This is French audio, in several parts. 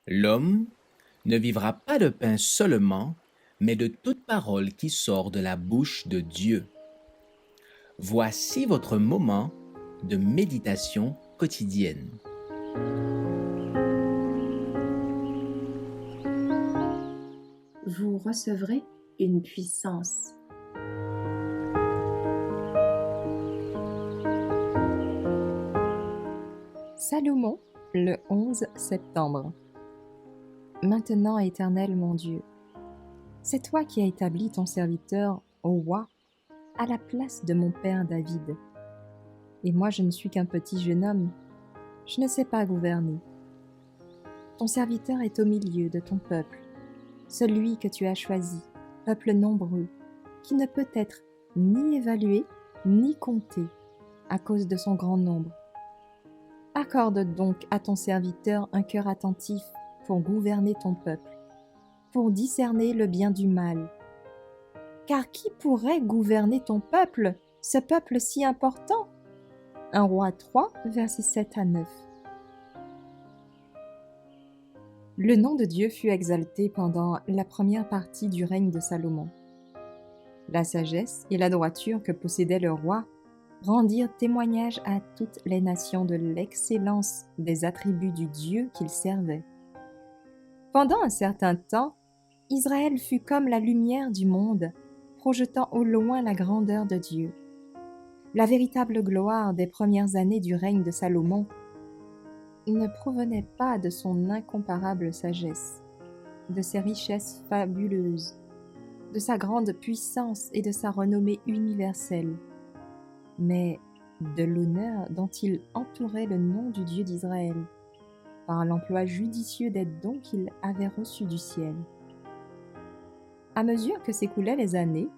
L'homme ne vivra pas de pain seulement, mais de toute parole qui sort de la bouche de Dieu. Voici votre moment de méditation quotidienne. Vous recevrez une puissance. Salomon, le 11 septembre. Maintenant, Éternel mon Dieu, c'est toi qui as établi ton serviteur, roi, à la place de mon père David. Et moi, je ne suis qu'un petit jeune homme, je ne sais pas gouverner. Ton serviteur est au milieu de ton peuple, celui que tu as choisi, peuple nombreux, qui ne peut être ni évalué ni compté à cause de son grand nombre. Accorde donc à ton serviteur un cœur attentif pour gouverner ton peuple, pour discerner le bien du mal. Car qui pourrait gouverner ton peuple, ce peuple si important? 1 Roi 3, versets 7 à 9. Le nom de Dieu fut exalté pendant la première partie du règne de Salomon. La sagesse et la droiture que possédait le roi rendirent témoignage à toutes les nations de l'excellence des attributs du Dieu qu'il servait. Pendant un certain temps, Israël fut comme la lumière du monde, projetant au loin la grandeur de Dieu. La véritable gloire des premières années du règne de Salomon ne provenait pas de son incomparable sagesse, de ses richesses fabuleuses, de sa grande puissance et de sa renommée universelle, mais de l'honneur dont il entourait le nom du Dieu d'Israël, par l'emploi judicieux des dons qu'il avait reçus du ciel. À mesure que s'écoulaient les années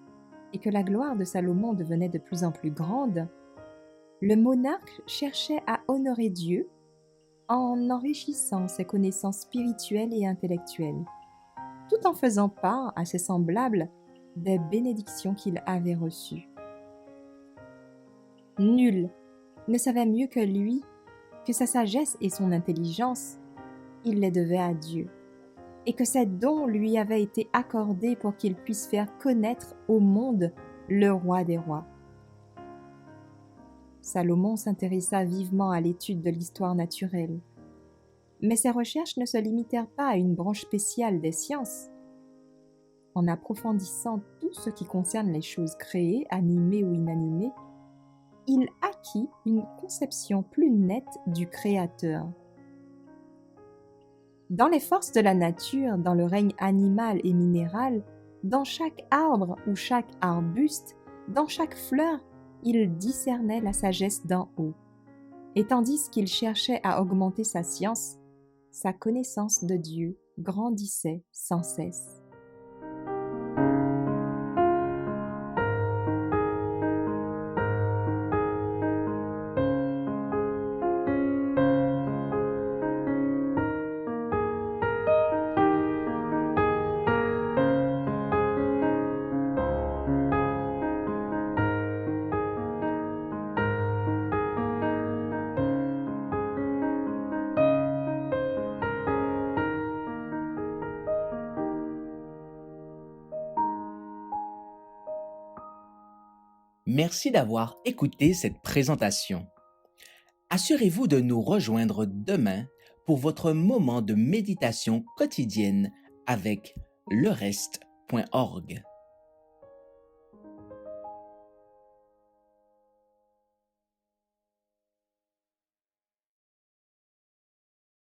et que la gloire de Salomon devenait de plus en plus grande, le monarque cherchait à honorer Dieu en enrichissant ses connaissances spirituelles et intellectuelles, tout en faisant part à ses semblables des bénédictions qu'il avait reçues. Nul ne savait mieux que lui que sa sagesse et son intelligence, il les devait à Dieu, et que ces dons lui avaient été accordés pour qu'il puisse faire connaître au monde le roi des rois. Salomon s'intéressa vivement à l'étude de l'histoire naturelle, mais ses recherches ne se limitèrent pas à une branche spéciale des sciences. En approfondissant tout ce qui concerne les choses créées, animées ou inanimées, il acquit une conception plus nette du Créateur. Dans les forces de la nature, dans le règne animal et minéral, dans chaque arbre ou chaque arbuste, dans chaque fleur, il discernait la sagesse d'en haut. Et tandis qu'il cherchait à augmenter sa science, sa connaissance de Dieu grandissait sans cesse. Merci d'avoir écouté cette présentation. Assurez-vous de nous rejoindre demain pour votre moment de méditation quotidienne avec lereste.org.